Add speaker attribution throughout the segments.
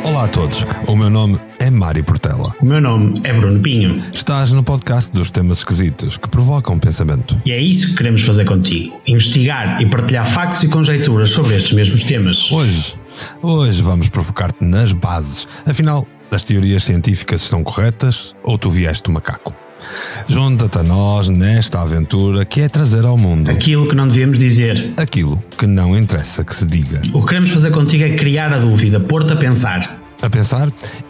Speaker 1: Olá a todos, o meu nome é Mário Portela.
Speaker 2: O meu nome é Bruno Pinho.
Speaker 1: Estás no podcast dos temas esquisitos que provocam pensamento.
Speaker 2: E é isso que queremos fazer contigo. Investigar e partilhar factos e conjecturas sobre estes mesmos temas.
Speaker 1: Hoje vamos provocar-te nas bases. Afinal, as teorias científicas estão corretas ou tu vieste do macaco? Junta-te a nós nesta aventura que é trazer ao mundo
Speaker 2: aquilo que não devíamos dizer,
Speaker 1: aquilo que não interessa que se diga.
Speaker 2: O que queremos fazer contigo é criar a dúvida, pôr-te a pensar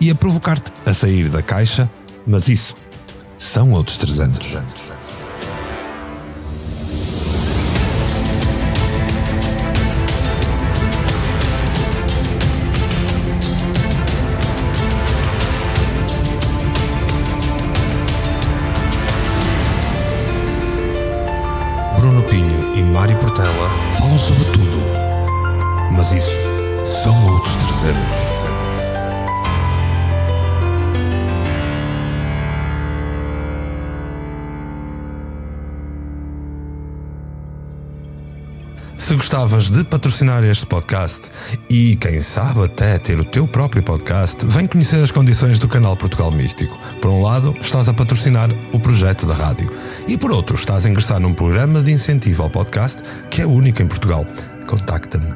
Speaker 1: E a provocar-te a sair da caixa, mas isso são outros 300. Bruno Pinho e Mário Portela falam sobre tudo, mas isso são outros 300. Se gostavas de patrocinar este podcast e, quem sabe, até ter o teu próprio podcast, vem conhecer as condições do canal Portugal Místico. Por um lado, estás a patrocinar o projeto da rádio e, por outro, estás a ingressar num programa de incentivo ao podcast que é único em Portugal. Contacta-me.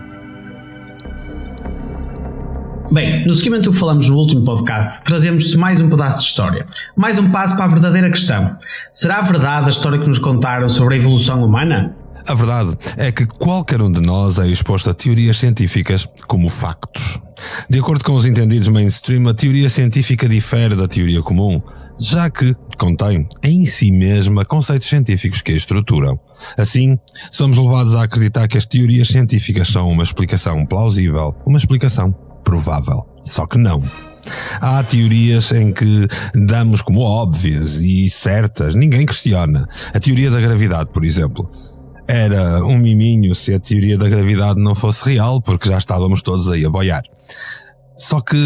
Speaker 2: Bem, no seguimento do que falamos no último podcast, trazemos-te mais um pedaço de história. Mais um passo para a verdadeira questão. Será verdade a história que nos contaram sobre a evolução humana?
Speaker 1: A verdade é que qualquer um de nós é exposto a teorias científicas como factos. De acordo com os entendidos mainstream, a teoria científica difere da teoria comum, já que contém em si mesma conceitos científicos que a estruturam. Assim, somos levados a acreditar que as teorias científicas são uma explicação plausível, uma explicação provável. Só que não. Há teorias em que damos como óbvias e certas, ninguém questiona. A teoria da gravidade, por exemplo. Era um miminho se a teoria da gravidade não fosse real, porque já estávamos todos aí a boiar. Só que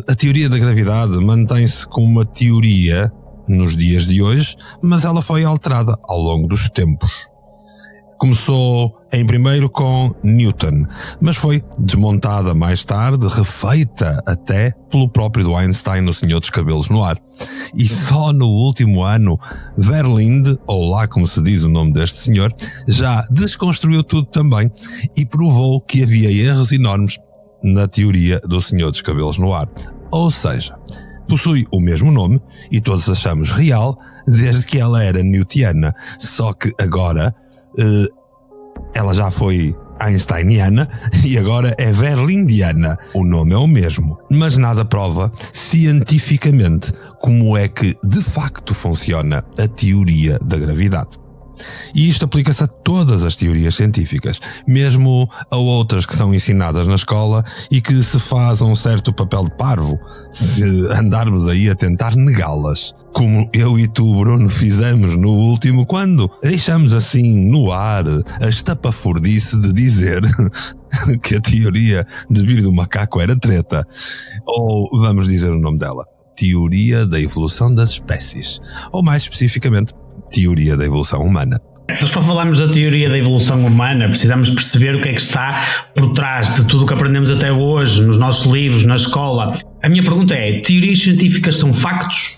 Speaker 1: a teoria da gravidade mantém-se como uma teoria nos dias de hoje, mas ela foi alterada ao longo dos tempos. Começou em primeiro com Newton, mas foi desmontada mais tarde, refeita até pelo próprio do Einstein, o Senhor dos Cabelos no Ar. E só no último ano, Verlinde, ou lá como se diz o nome deste senhor, já desconstruiu tudo também e provou que havia erros enormes na teoria do Senhor dos Cabelos no Ar. Ou seja, possui o mesmo nome e todos achamos real desde que ela era newtiana, só que agora ela já foi einsteiniana e agora é verlindiana. O nome é o mesmo, mas nada prova cientificamente como é que de facto funciona a teoria da gravidade. E isto aplica-se a todas as teorias científicas, mesmo a outras que são ensinadas na escola e que se faz um certo papel de parvo se andarmos aí a tentar negá-las. Como eu e tu, Bruno, fizemos no último, quando deixamos assim no ar a estapafurdice de dizer que a teoria de vir do macaco era treta. Ou vamos dizer o nome dela: Teoria da Evolução das Espécies. Ou mais especificamente, Teoria da Evolução Humana.
Speaker 2: Mas para falarmos da teoria da evolução humana, precisamos perceber o que é que está por trás de tudo o que aprendemos até hoje, nos nossos livros, na escola. A minha pergunta é: teorias científicas são factos?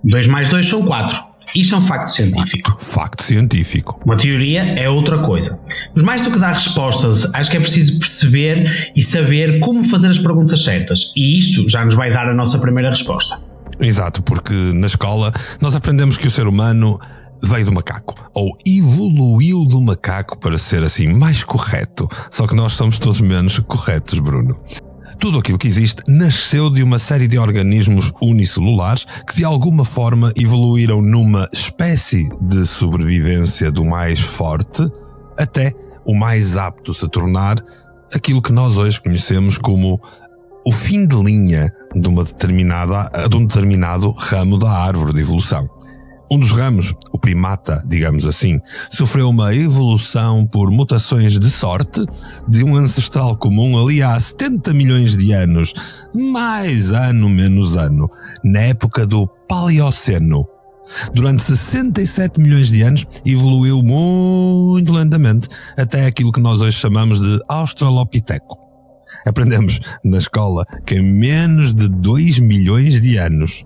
Speaker 2: 2 mais 2 são 4. Isto é um facto científico.
Speaker 1: Facto científico.
Speaker 2: Uma teoria é outra coisa. Mas mais do que dar respostas, acho que é preciso perceber e saber como fazer as perguntas certas. E isto já nos vai dar a nossa primeira resposta.
Speaker 1: Exato, porque na escola nós aprendemos que o ser humano veio do macaco, ou evoluiu do macaco, para ser assim mais correto. Só que nós somos todos menos corretos, Bruno. Tudo aquilo que existe nasceu de uma série de organismos unicelulares que de alguma forma evoluíram numa espécie de sobrevivência do mais forte até o mais apto se tornar aquilo que nós hoje conhecemos como o fim de linha de um determinado ramo da árvore de evolução. Um dos ramos, o primata, digamos assim, sofreu uma evolução por mutações de sorte de um ancestral comum ali há 70 milhões de anos, mais ano menos ano, na época do Paleoceno. Durante 67 milhões de anos evoluiu muito lentamente até aquilo que nós hoje chamamos de Australopiteco. Aprendemos na escola que em menos de 2 milhões de anos,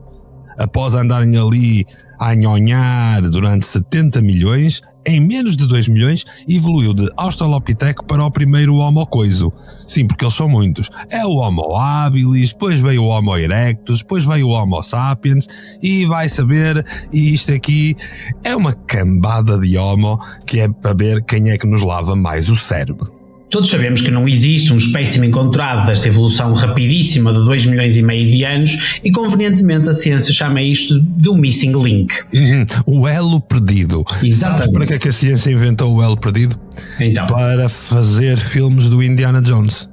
Speaker 1: após andarem ali a nhonhar durante 70 milhões, em menos de 2 milhões, evoluiu de Australopithec para o primeiro Homo coiso. Sim, porque eles são muitos. É o Homo habilis, depois veio o Homo erectus, depois veio o Homo sapiens, e vai saber, e isto aqui é uma cambada de Homo que é para ver quem é que nos lava mais o cérebro.
Speaker 2: Todos sabemos que não existe um espécime encontrado desta evolução rapidíssima de 2 milhões e meio de anos e convenientemente a ciência chama isto de um missing link.
Speaker 1: O elo perdido.
Speaker 2: Exatamente.
Speaker 1: Sabes para que é que a ciência inventou o elo perdido?
Speaker 2: Então.
Speaker 1: Para fazer filmes do Indiana Jones.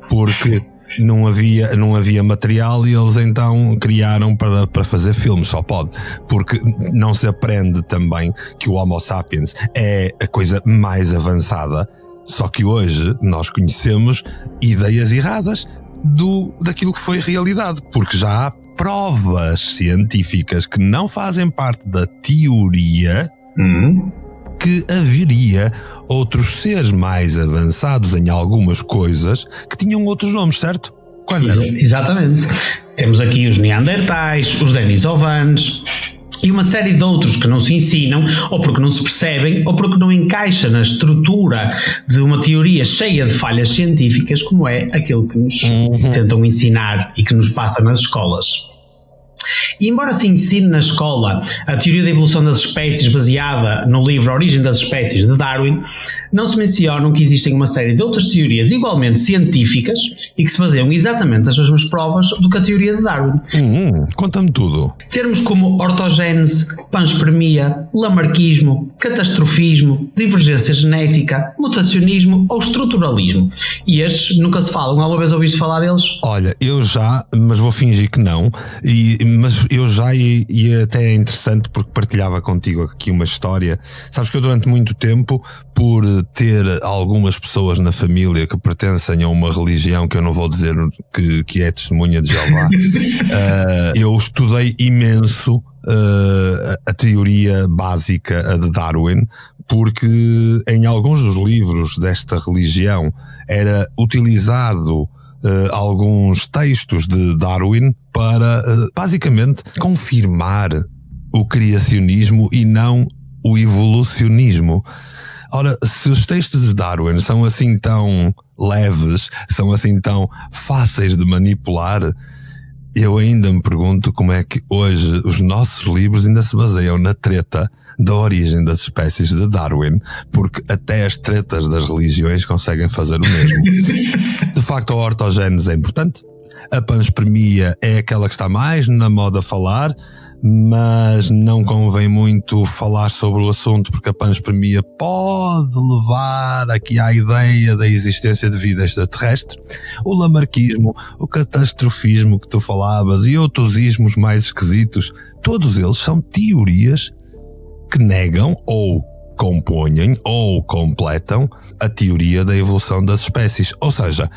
Speaker 1: Porque não havia material e eles então criaram para fazer filmes, só pode. Porque não se aprende também que o Homo sapiens é a coisa mais avançada. Só que hoje nós conhecemos ideias erradas daquilo que foi realidade, porque já há provas científicas que não fazem parte da teoria que haveria outros seres mais avançados em algumas coisas que tinham outros nomes, certo? Quais eram?
Speaker 2: Exatamente. Temos aqui os Neandertais, os Denisovanes e uma série de outros que não se ensinam, ou porque não se percebem, ou porque não encaixa na estrutura de uma teoria cheia de falhas científicas, como é aquilo que nos tentam ensinar e que nos passa nas escolas. E embora se ensine na escola a teoria da evolução das espécies baseada no livro A Origem das Espécies de Darwin, não se mencionam que existem uma série de outras teorias igualmente científicas e que se baseiam exatamente nas mesmas provas do que a teoria de Darwin.
Speaker 1: Conta-me tudo.
Speaker 2: Termos como ortogénese, panspermia, lamarquismo, catastrofismo, divergência genética, mutacionismo ou estruturalismo. E estes nunca se falam. Alguma vez ouviste falar deles?
Speaker 1: Olha, eu já, mas vou fingir que não. Mas eu já, e até é interessante porque partilhava contigo aqui uma história. Sabes que eu durante muito tempo, por ter algumas pessoas na família que pertencem a uma religião que eu não vou dizer que é testemunha de Jeová, eu estudei imenso a teoria básica de Darwin, porque em alguns dos livros desta religião era utilizado alguns textos de Darwin para basicamente confirmar o criacionismo e não o evolucionismo. Ora, se os textos de Darwin são assim tão leves, são assim tão fáceis de manipular, eu ainda me pergunto como é que hoje os nossos livros ainda se baseiam na treta da origem das espécies de Darwin, porque até as tretas das religiões conseguem fazer o mesmo. De facto, a ortogénese é importante. A panspermia é aquela que está mais na moda a falar, mas não convém muito falar sobre o assunto, porque a panspermia pode levar aqui à ideia da existência de vida extraterrestre. O lamarquismo, o catastrofismo que tu falavas e outros ismos mais esquisitos, todos eles são teorias que negam ou compõem ou completam a teoria da evolução das espécies. Ou seja,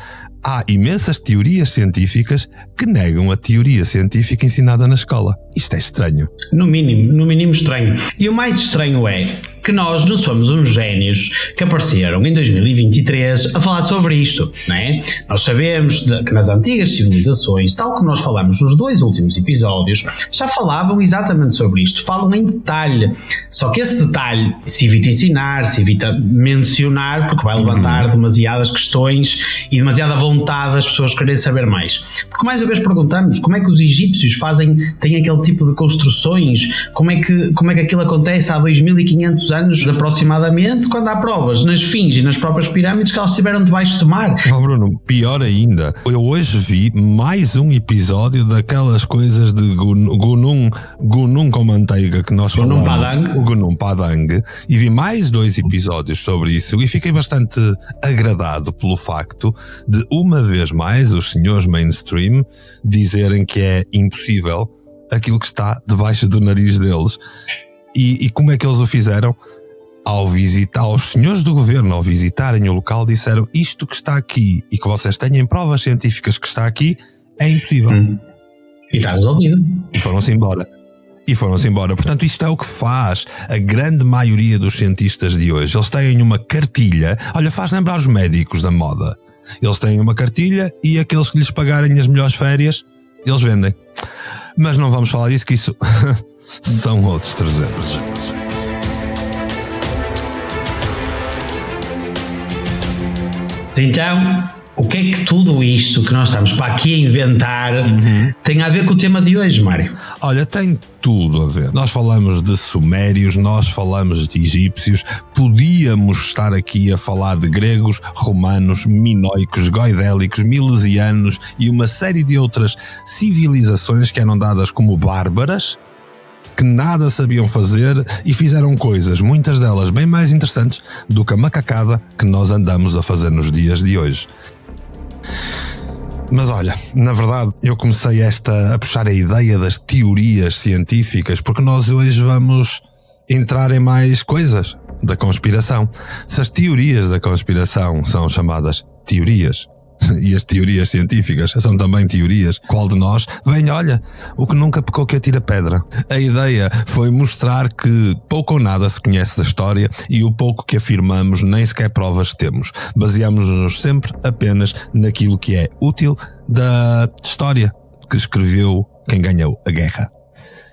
Speaker 1: há imensas teorias científicas que negam a teoria científica ensinada na escola. Isto é estranho.
Speaker 2: No mínimo estranho. E o mais estranho é que nós não somos uns génios que apareceram em 2023 a falar sobre isto, não é? Nós sabemos que nas antigas civilizações, tal como nós falamos nos 2 últimos episódios, já falavam exatamente sobre isto, falam em detalhe. Só que esse detalhe se evita ensinar, se evita mencionar, porque vai levantar demasiadas questões e demasiada vontade das pessoas quererem saber mais. Porque mais uma vez perguntamos como é que os egípcios têm aquele tipo de construções, como é que aquilo acontece há 2500 anos aproximadamente, quando há provas na esfinge e nas próprias pirâmides que elas estiveram debaixo do mar.
Speaker 1: Oh Bruno, pior ainda, eu hoje vi mais um episódio daquelas coisas de Gunung com manteiga que nós falamos, o Gunung Padang, e vi mais 2 episódios sobre isso e fiquei bastante agradado pelo facto de uma vez mais os senhores mainstream dizerem que é impossível aquilo que está debaixo do nariz deles. E como é que eles o fizeram? Ao visitar, os senhores do governo, ao visitarem o local, disseram: isto que está aqui e que vocês tenham provas científicas que está aqui é impossível.
Speaker 2: E está resolvido.
Speaker 1: E foram-se embora. Portanto, isto é o que faz a grande maioria dos cientistas de hoje. Eles têm uma cartilha. Olha, faz lembrar os médicos da moda. Eles têm uma cartilha e aqueles que lhes pagarem as melhores férias, eles vendem. Mas não vamos falar disso, que isso são outros 300.
Speaker 2: Então, o que é que tudo isto que nós estamos para aqui a inventar tem a ver com o tema de hoje, Mário?
Speaker 1: Olha, tem tudo a ver. Nós falamos de sumérios, nós falamos de egípcios, podíamos estar aqui a falar de gregos, romanos, minoicos, goidélicos, milesianos e uma série de outras civilizações que eram dadas como bárbaras, que nada sabiam fazer e fizeram coisas, muitas delas bem mais interessantes do que a macacada que nós andamos a fazer nos dias de hoje. Mas olha, na verdade eu comecei a puxar a ideia das teorias científicas porque nós hoje vamos entrar em mais coisas da conspiração. Se as teorias da conspiração são chamadas teorias, e as teorias científicas são também teorias, qual de nós vem, olha, o que nunca pecou que atira pedra. A ideia foi mostrar que pouco ou nada se conhece da história e o pouco que afirmamos nem sequer provas temos. Baseamos-nos sempre apenas naquilo que é útil da história que escreveu quem ganhou a guerra.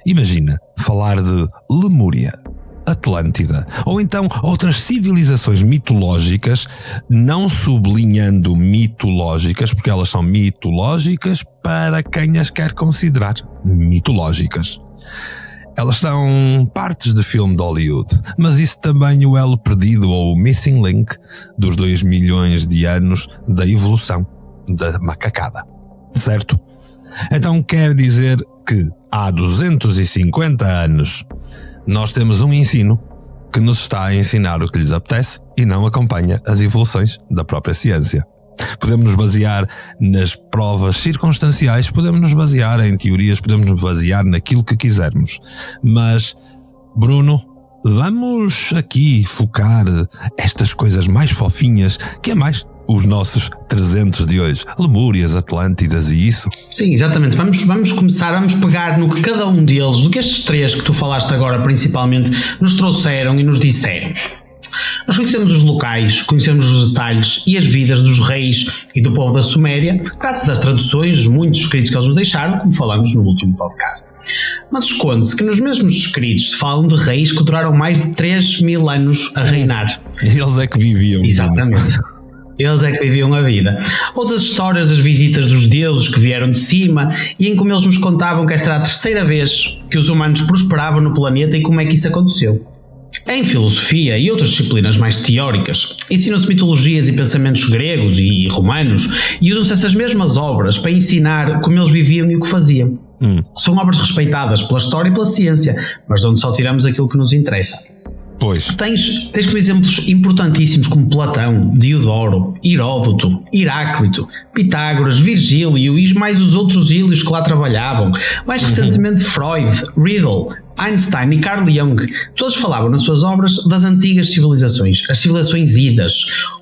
Speaker 1: Imagina falar de Lemúria, Atlântida, ou então outras civilizações mitológicas, não sublinhando mitológicas, porque elas são mitológicas para quem as quer considerar mitológicas. Elas são partes de filme de Hollywood, mas isso também o elo perdido ou o missing link dos 2 milhões de anos da evolução da macacada, certo? Então quer dizer que há 250 anos nós temos um ensino que nos está a ensinar o que lhes apetece e não acompanha as evoluções da própria ciência. Podemos nos basear nas provas circunstanciais, podemos nos basear em teorias, podemos nos basear naquilo que quisermos. Mas, Bruno, vamos aqui focar estas coisas mais fofinhas, que é mais os nossos 300 de hoje, Lemúrias, Atlântidas e isso?
Speaker 2: Sim, exatamente. Vamos começar, vamos pegar no que cada um deles, do que estes 3 que tu falaste agora principalmente, nos trouxeram e nos disseram. Nós conhecemos os locais, conhecemos os detalhes e as vidas dos reis e do povo da Suméria, graças às traduções, os muitos escritos que eles nos deixaram, como falamos no último podcast. Mas esconde-se que nos mesmos escritos se falam de reis que duraram mais de 3.000 anos a reinar.
Speaker 1: Eles é que viviam.
Speaker 2: Exatamente. Eles é que viviam a vida. Outras histórias das visitas dos deuses que vieram de cima e em como eles nos contavam que esta era a 3ª vez que os humanos prosperavam no planeta e como é que isso aconteceu. Em filosofia e outras disciplinas mais teóricas, ensinam-se mitologias e pensamentos gregos e romanos e usam-se essas mesmas obras para ensinar como eles viviam e o que faziam. São obras respeitadas pela história e pela ciência, mas de onde só tiramos aquilo que nos interessa.
Speaker 1: Pois.
Speaker 2: Tens como exemplos importantíssimos como Platão, Diodoro, Heródoto, Heráclito, Pitágoras, Virgílio e mais os outros ílios que lá trabalhavam. Mais recentemente Freud, Riddle, Einstein e Carl Jung. Todos falavam nas suas obras das antigas civilizações, as civilizações idas.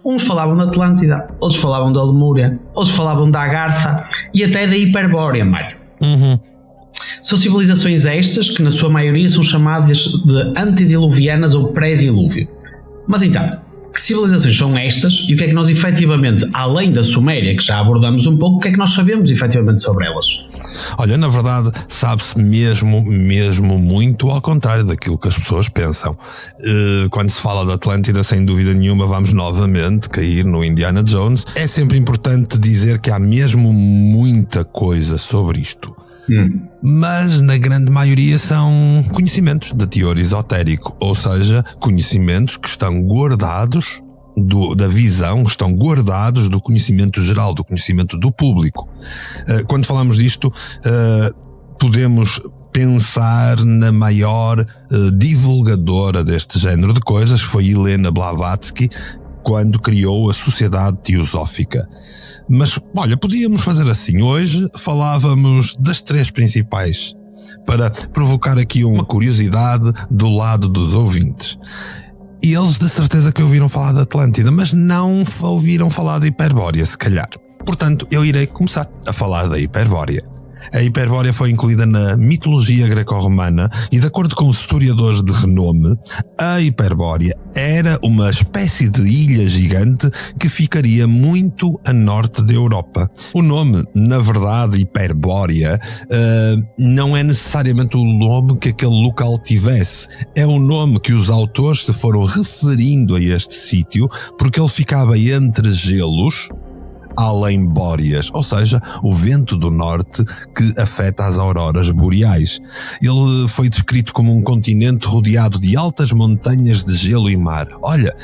Speaker 2: Uns falavam da Atlântida, outros falavam da Lemúria, outros falavam da Agartha e até da Hiperbórea, Mário. São civilizações estas que na sua maioria são chamadas de antediluvianas ou pré-dilúvio. Mas então, que civilizações são estas e o que é que nós efetivamente, além da Suméria, que já abordamos um pouco, o que é que nós sabemos efetivamente sobre elas?
Speaker 1: Olha, na verdade, sabe-se mesmo muito ao contrário daquilo que as pessoas pensam. Quando se fala da Atlântida, sem dúvida nenhuma, vamos novamente cair no Indiana Jones. É sempre importante dizer que há mesmo muita coisa sobre isto. Mas na grande maioria são conhecimentos de teor esotérico, ou seja, conhecimentos que estão guardados da visão, que estão guardados do conhecimento geral, do conhecimento do público. Quando falamos disto, podemos pensar na maior divulgadora deste género de coisas, foi Helena Blavatsky, quando criou a Sociedade Teosófica. Mas, olha, podíamos fazer assim. Hoje falávamos das 3 principais, para provocar aqui uma curiosidade do lado dos ouvintes. E eles de certeza que ouviram falar da Atlântida, mas não ouviram falar da Hiperbórea, se calhar. Portanto, eu irei começar a falar da Hiperbórea. A Hiperbórea foi incluída na mitologia greco-romana e, de acordo com os historiadores de renome, a Hiperbórea era uma espécie de ilha gigante que ficaria muito a norte da Europa. O nome, na verdade, Hiperbórea, não é necessariamente o nome que aquele local tivesse. É o nome que os autores se foram referindo a este sítio porque ele ficava entre gelos, além bóreas, ou seja, o vento do norte que afeta as auroras boreais. Ele foi descrito como um continente rodeado de altas montanhas de gelo e mar. Olha,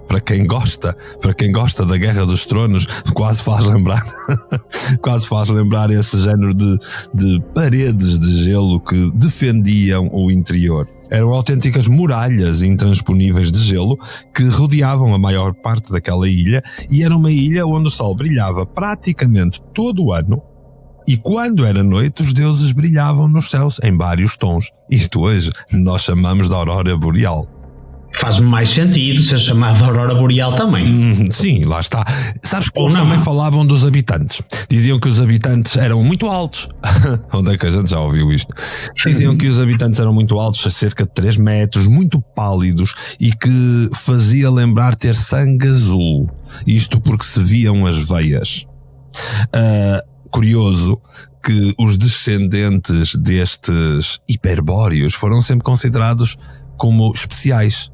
Speaker 1: para quem gosta da Guerra dos Tronos, quase faz lembrar esse género de paredes de gelo que defendiam o interior. Eram autênticas muralhas intransponíveis de gelo que rodeavam a maior parte daquela ilha, e era uma ilha onde o sol brilhava praticamente todo o ano, e quando era noite os deuses brilhavam nos céus em vários tons. Isto hoje nós chamamos de aurora boreal.
Speaker 2: Faz-me mais sentido ser chamado de aurora boreal também.
Speaker 1: Sim, lá está. Sabes que eles também falavam dos habitantes. Diziam que os habitantes eram muito altos. Onde é que a gente já ouviu isto? Diziam que os habitantes eram muito altos, a cerca de 3 metros, muito pálidos, e que fazia lembrar ter sangue azul. Isto porque se viam as veias. Curioso que os descendentes destes hiperbóreos foram sempre considerados como especiais.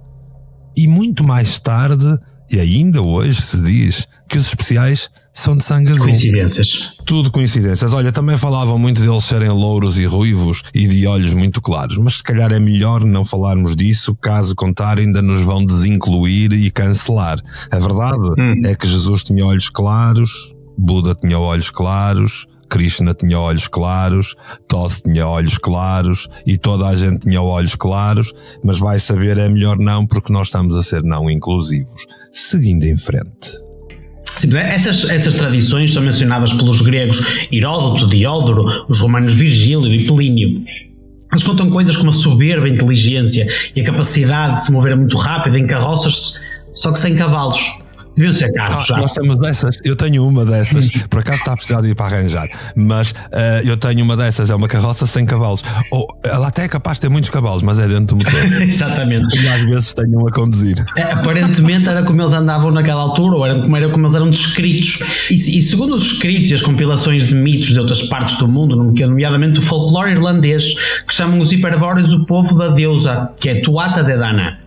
Speaker 1: E muito mais tarde, e ainda hoje se diz, que os especiais são de sangue azul.
Speaker 2: Coincidências.
Speaker 1: Tudo coincidências. Olha, também falavam muito deles serem louros e ruivos e de olhos muito claros, mas se calhar é melhor não falarmos disso, caso contrário ainda nos vão desincluir e cancelar. A verdade é que Jesus tinha olhos claros, Buda tinha olhos claros, Krishna tinha olhos claros, Todd tinha olhos claros e toda a gente tinha olhos claros, mas vai saber, é melhor não, porque nós estamos a ser não inclusivos. Seguindo em frente.
Speaker 2: Sim, essas tradições são mencionadas pelos gregos Heródoto, Diodoro, os romanos Virgílio e Plínio. Eles contam coisas como a soberba inteligência e a capacidade de se mover muito rápido em carroças, só que sem cavalos. Deviam ser carros já.
Speaker 1: Nós temos dessas, eu tenho uma dessas, por acaso está a precisar de ir para arranjar, mas eu tenho uma dessas, é uma carroça sem cavalos. Ela até é capaz de ter muitos cavalos, mas é dentro do motor.
Speaker 2: Exatamente.
Speaker 1: E às vezes tenham a conduzir.
Speaker 2: Aparentemente era como eles andavam naquela altura, ou era como eles eram descritos. E segundo os escritos e as compilações de mitos de outras partes do mundo, nomeadamente o folclore irlandês, que chamam os hiperbóreos o povo da deusa, que é Tuatha Dé Danann.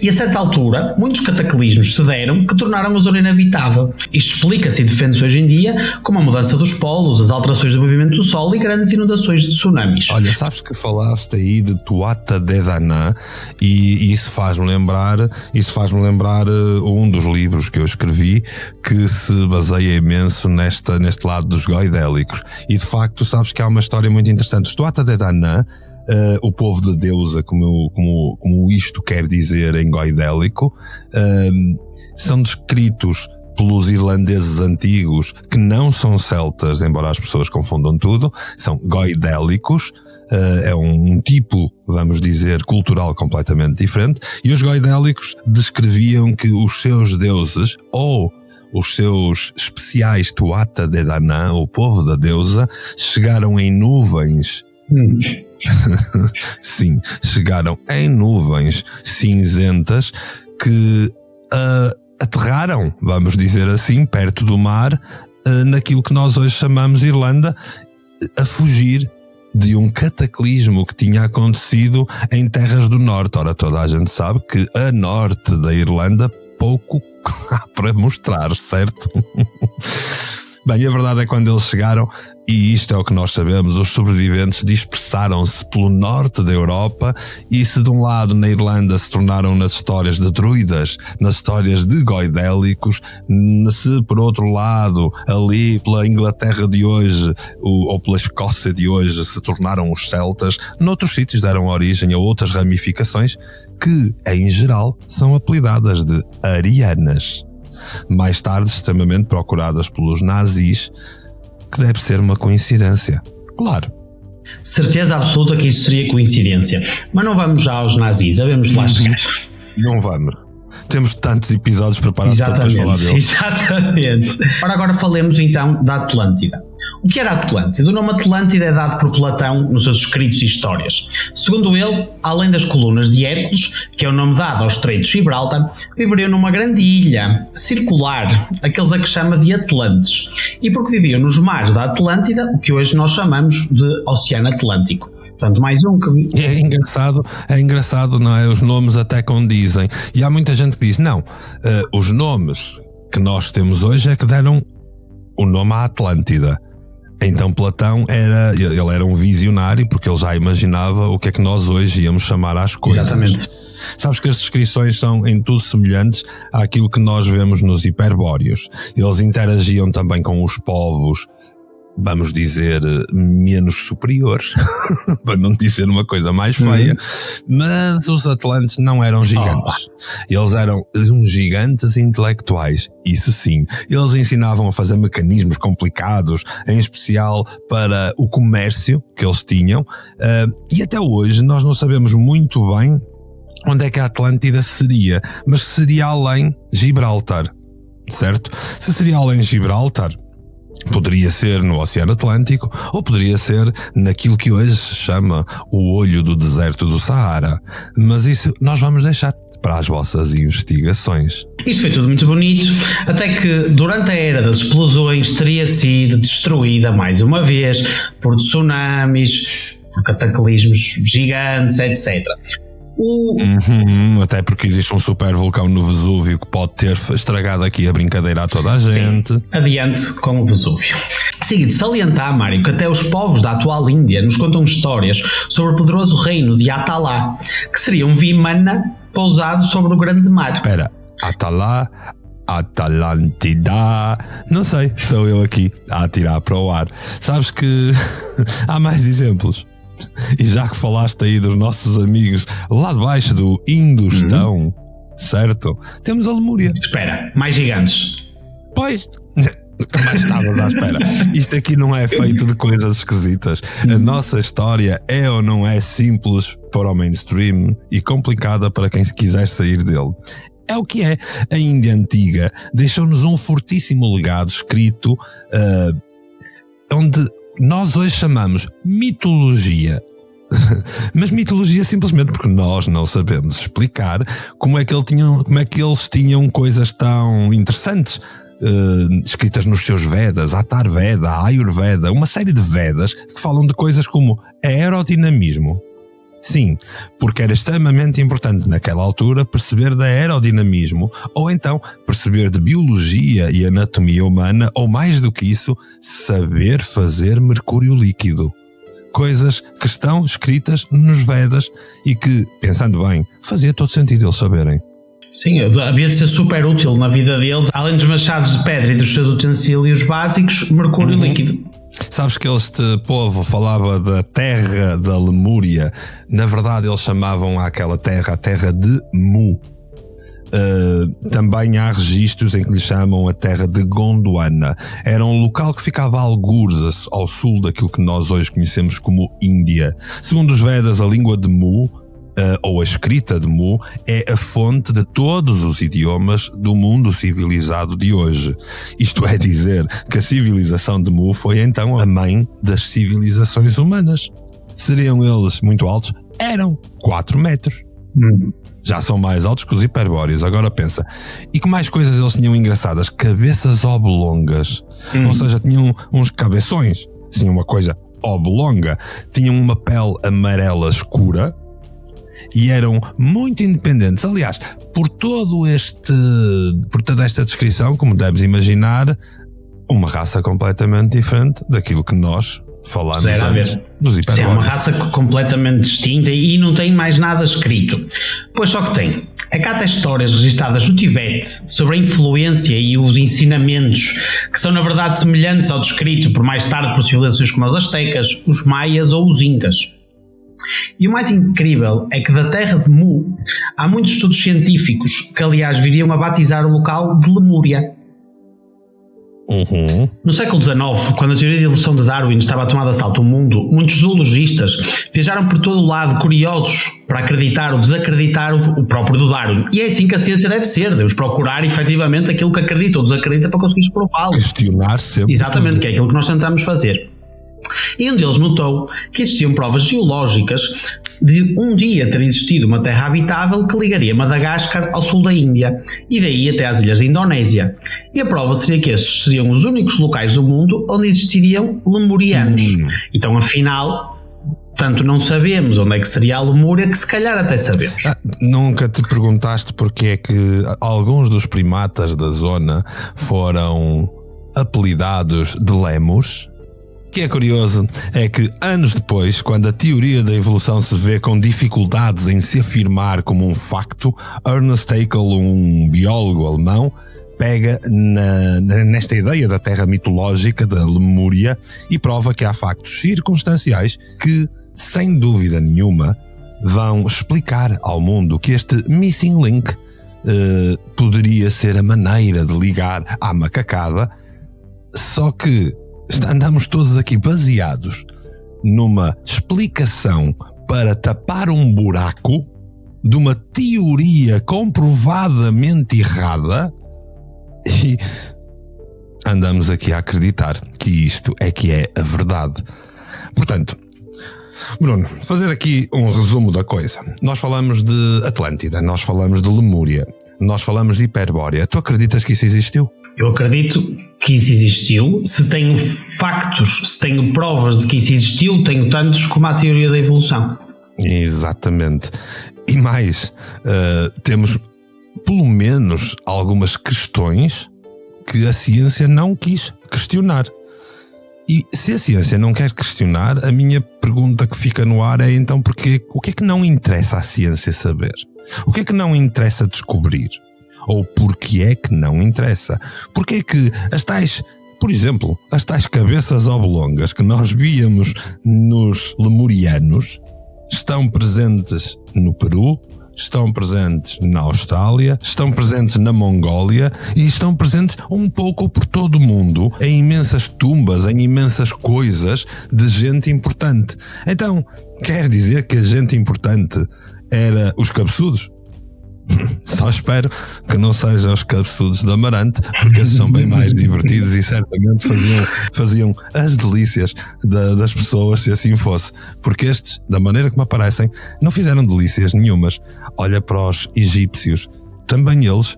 Speaker 2: E a certa altura muitos cataclismos se deram que tornaram a zona inabitável. Isto explica-se e defende-se hoje em dia como a mudança dos polos, as alterações do movimento do sol e grandes inundações de tsunamis.
Speaker 1: Olha, sabes que falaste aí de Tuatha Dé Danann e isso faz-me lembrar um dos livros que eu escrevi que se baseia imenso neste lado dos goidélicos, e de facto sabes que há uma história muito interessante. Os Tuatha Dé Danann, o povo da deusa, como isto quer dizer em goidélico, são descritos pelos irlandeses antigos, que não são celtas, embora as pessoas confundam tudo, são goidélicos. É um tipo, vamos dizer, cultural completamente diferente, e os goidélicos descreviam que os seus deuses, ou os seus especiais Tuatha Dé Danann, o povo da deusa, chegaram em nuvens. Sim, chegaram em nuvens cinzentas que aterraram, vamos dizer assim, perto do mar, naquilo que nós hoje chamamos Irlanda, a fugir de um cataclismo que tinha acontecido em terras do norte. Ora, toda a gente sabe que a norte da Irlanda pouco há para mostrar, certo? Bem, a verdade é que quando eles chegaram, e isto é o que nós sabemos, os sobreviventes dispersaram-se pelo norte da Europa, e se de um lado na Irlanda se tornaram nas histórias de druidas, nas histórias de goidélicos, se por outro lado ali pela Inglaterra de hoje ou pela Escócia de hoje se tornaram os celtas, noutros sítios deram origem a outras ramificações que, em geral, são apelidadas de arianas. Mais tarde extremamente procuradas pelos nazis, que deve ser uma coincidência. Claro.
Speaker 2: Certeza absoluta que isso seria coincidência. Mas não vamos já aos nazis, sabemos de lá chegar.
Speaker 1: Não vamos. Temos tantos episódios preparados para depois falar deles.
Speaker 2: Exatamente. Agora falemos então da Atlântida. O que era Atlântida? O nome Atlântida é dado por Platão nos seus escritos e histórias. Segundo ele, além das colunas de Hércules, que é o nome dado ao Estreito de Gibraltar, viveriam numa grande ilha circular, aqueles a que chama de Atlantes, e porque viviam nos mares da Atlântida, o que hoje nós chamamos de Oceano Atlântico. Portanto, mais um que...
Speaker 1: É engraçado, não é? Os nomes até condizem. E há muita gente que diz, não, os nomes que nós temos hoje é que deram o nome à Atlântida. Então Platão ele era um visionário, porque ele já imaginava o que é que nós hoje íamos chamar às coisas.
Speaker 2: Exatamente.
Speaker 1: Sabes que as descrições são em tudo semelhantes àquilo que nós vemos nos hiperbóreos. Eles interagiam também com os povos, vamos dizer, menos superiores, para não dizer uma coisa mais feia, mas os Atlantes não eram gigantes. Eles eram uns gigantes intelectuais, isso sim. Eles ensinavam a fazer mecanismos complicados, em especial para o comércio que eles tinham, e até hoje nós não sabemos muito bem onde é que a Atlântida seria, mas seria além Gibraltar, certo? Se seria além Gibraltar, poderia ser no Oceano Atlântico ou poderia ser naquilo que hoje se chama o olho do deserto do Saara. Mas isso nós vamos deixar para as vossas investigações.
Speaker 2: Isto foi tudo muito bonito, até que durante a era das explosões teria sido destruída mais uma vez por tsunamis, por cataclismos gigantes, etc.
Speaker 1: Até porque existe um super vulcão no Vesúvio que pode ter estragado aqui a brincadeira a toda a gente.
Speaker 2: Sim, adiante com o Vesúvio. Sigo de salientar, Mário, que até os povos da atual Índia nos contam histórias sobre o poderoso reino de Atala, que seria um Vimana pousado sobre o grande mar.
Speaker 1: Espera, Atala, Atlântida, não sei, sou eu aqui a atirar para o ar. Sabes que há mais exemplos. E já que falaste aí dos nossos amigos lá de baixo do Indostão, certo? Temos a Lemúria.
Speaker 2: Espera, mais gigantes.
Speaker 1: Pois, mais estavas à espera. Isto aqui não é feito de coisas esquisitas. A nossa história é ou não é simples para o mainstream e complicada para quem quiser sair dele. É o que é. A Índia Antiga deixou-nos um fortíssimo legado escrito onde nós hoje chamamos mitologia. Mas mitologia simplesmente porque nós não sabemos explicar como é que eles tinham coisas tão interessantes escritas nos seus Vedas, Atar Veda, Ayurveda, uma série de Vedas que falam de coisas como aerodinamismo. Sim, porque era extremamente importante naquela altura perceber de aerodinamismo, ou então perceber de biologia e anatomia humana, ou mais do que isso, saber fazer mercúrio líquido. Coisas que estão escritas nos Vedas e que, pensando bem, fazia todo sentido eles saberem.
Speaker 2: Sim, havia de ser super útil na vida deles, além dos machados de pedra e dos seus utensílios básicos, mercúrio líquido.
Speaker 1: Sabes que este povo falava da terra da Lemúria. Na verdade eles chamavam àquela terra a terra de Mu. Também há registros em que lhe chamam a terra de Gondwana. Era um local que ficava a algures ao sul daquilo que nós hoje conhecemos como Índia. Segundo os Vedas, a língua de Mu, ou a escrita de Mu, é a fonte de todos os idiomas do mundo civilizado de hoje. Isto é dizer que a civilização de Mu foi então a mãe das civilizações humanas. Seriam eles muito altos? Eram 4 metros. Já são mais altos que os hiperbóreos. Agora pensa, e que mais coisas eles tinham engraçadas? Cabeças oblongas. Ou seja, tinham uns cabeções. Tinham uma coisa oblonga. Tinham uma pele amarela escura e eram muito independentes. Aliás, por toda esta descrição, como deves imaginar, uma raça completamente diferente daquilo que nós falámos antes dos hiperbóreos.
Speaker 2: Sim, é uma raça completamente distinta e não tem mais nada escrito. Pois só que tem. Acata histórias registadas no Tibete sobre a influência e os ensinamentos que são na verdade semelhantes ao descrito por mais tarde por civilizações como os astecas, os maias ou os incas. E o mais incrível é que da terra de Mu há muitos estudos científicos que aliás viriam a batizar o local de Lemúria. No século XIX, quando a teoria da evolução de Darwin estava a tomar de assalto o mundo, muitos zoologistas viajaram por todo o lado curiosos para acreditar ou desacreditar o próprio do Darwin. E é assim que a ciência deve ser, devemos procurar efetivamente aquilo que acredita ou desacredita para conseguir prová-lo.
Speaker 1: Questionar sempre.
Speaker 2: Exatamente, que é aquilo que nós tentamos fazer. E um deles notou que existiam provas geológicas de um dia ter existido uma terra habitável que ligaria Madagascar ao sul da Índia e daí até às ilhas da Indonésia. E a prova seria que estes seriam os únicos locais do mundo onde existiriam lemurianos. Então, afinal, tanto não sabemos onde é que seria a Lemúria que se calhar até sabemos.
Speaker 1: Nunca te perguntaste porque é que alguns dos primatas da zona foram apelidados de lémures? O que é curioso é que anos depois, quando a teoria da evolução se vê com dificuldades em se afirmar como um facto, Ernst Haeckel, um biólogo alemão, pega nesta ideia da terra mitológica da Lemúria e prova que há factos circunstanciais que, sem dúvida nenhuma, vão explicar ao mundo que este missing link poderia ser a maneira de ligar à macacada, só que andamos todos aqui baseados numa explicação para tapar um buraco de uma teoria comprovadamente errada e andamos aqui a acreditar que isto é que é a verdade. Portanto, Bruno, fazer aqui um resumo da coisa. Nós falamos de Atlântida, nós falamos de Lemúria, nós falamos de Hiperbórea. Tu acreditas que isso existiu?
Speaker 2: Eu acredito que isso existiu. Se tenho factos, se tenho provas de que isso existiu, tenho tantos como a teoria da evolução.
Speaker 1: Exatamente. E mais, temos pelo menos algumas questões que a ciência não quis questionar. E se a ciência não quer questionar, a minha pergunta que fica no ar é então o que é que não interessa à ciência saber? O que é que não interessa descobrir? Ou porquê é que não interessa? Porquê é que as tais, por exemplo, as tais cabeças oblongas que nós víamos nos lemurianos estão presentes no Peru, estão presentes na Austrália, estão presentes na Mongólia e estão presentes um pouco por todo o mundo, em imensas tumbas, em imensas coisas de gente importante. Então, quer dizer que a gente importante era os cabeçudos? Só espero que não sejam os cabeçudos de Amarante, porque esses são bem mais divertidos e certamente faziam as delícias das pessoas se assim fosse, porque estes, da maneira como aparecem, não fizeram delícias nenhumas. Olha para os egípcios, também eles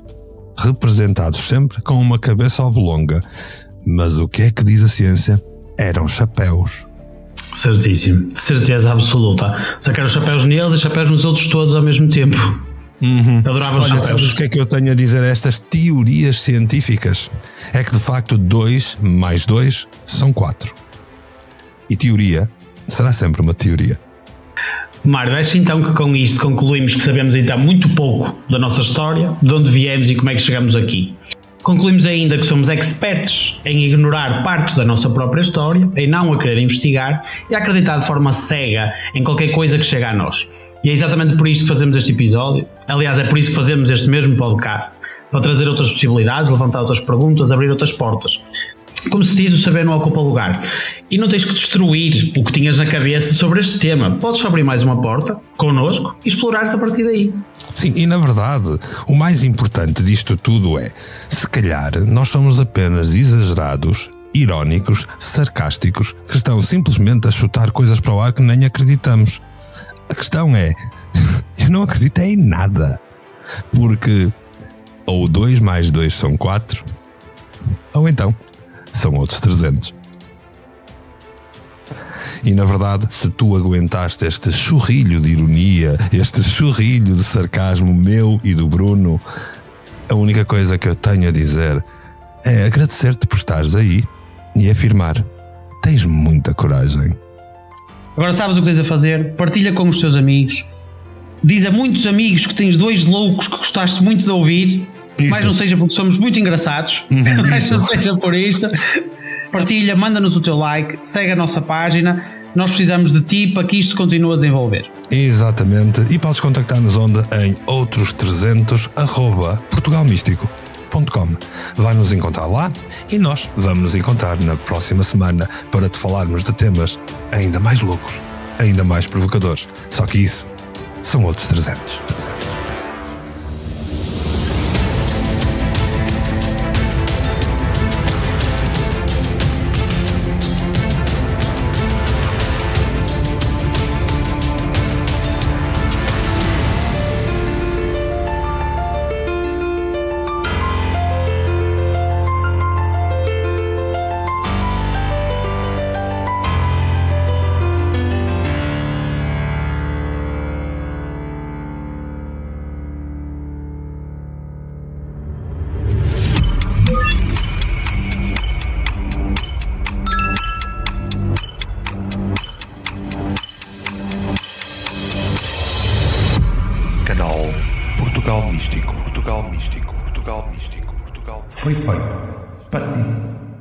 Speaker 1: representados sempre com uma cabeça oblonga, mas o que é que diz a ciência? Eram chapéus.
Speaker 2: Certíssimo, certeza absoluta. Sacar os chapéus neles e chapéus nos outros todos ao mesmo tempo. Adorava os chapéus.
Speaker 1: Sabes o que é que eu tenho a dizer a estas teorias científicas? É que de facto 2 mais 2 são 4. E teoria será sempre uma teoria.
Speaker 2: Mário, acho então que com isto concluímos que sabemos então muito pouco da nossa história, de onde viemos e como é que chegamos aqui. Concluímos ainda que somos expertos em ignorar partes da nossa própria história, em não a querer investigar e a acreditar de forma cega em qualquer coisa que chega a nós. E é exatamente por isto que fazemos este episódio. Aliás, é por isso que fazemos este mesmo podcast, para trazer outras possibilidades, levantar outras perguntas, abrir outras portas. Como se diz, o saber não ocupa lugar. E não tens que destruir o que tinhas na cabeça sobre este tema. Podes abrir mais uma porta, connosco, e explorar-se a partir daí.
Speaker 1: Sim, e na verdade, o mais importante disto tudo é, se calhar, nós somos apenas exagerados, irónicos, sarcásticos, que estão simplesmente a chutar coisas para o ar que nem acreditamos. A questão é, eu não acredito em nada, porque ou 2 mais 2 são 4, ou então são outros 300. E na verdade, se tu aguentaste este churrilho de ironia, este churrilho de sarcasmo meu e do Bruno, a única coisa que eu tenho a dizer é agradecer-te por estares aí e afirmar, tens muita coragem.
Speaker 2: Agora sabes o que tens a fazer? Partilha com os teus amigos. Diz a muitos amigos que tens 2 loucos que gostaste muito de ouvir. Isso. Mas não seja porque somos muito engraçados. Mas não seja por isto. Partilha, manda-nos o teu like, segue a nossa página. Nós precisamos de ti para que isto continue a desenvolver.
Speaker 1: Exatamente. E podes contactar-nos onde? Em outros300 @Portugal Místico. teoriacientifica.com. Vai nos encontrar lá e nós vamos nos encontrar na próxima semana para te falarmos de temas ainda mais loucos, ainda mais provocadores. Só que isso são outros 300.
Speaker 3: Foi feito para ti.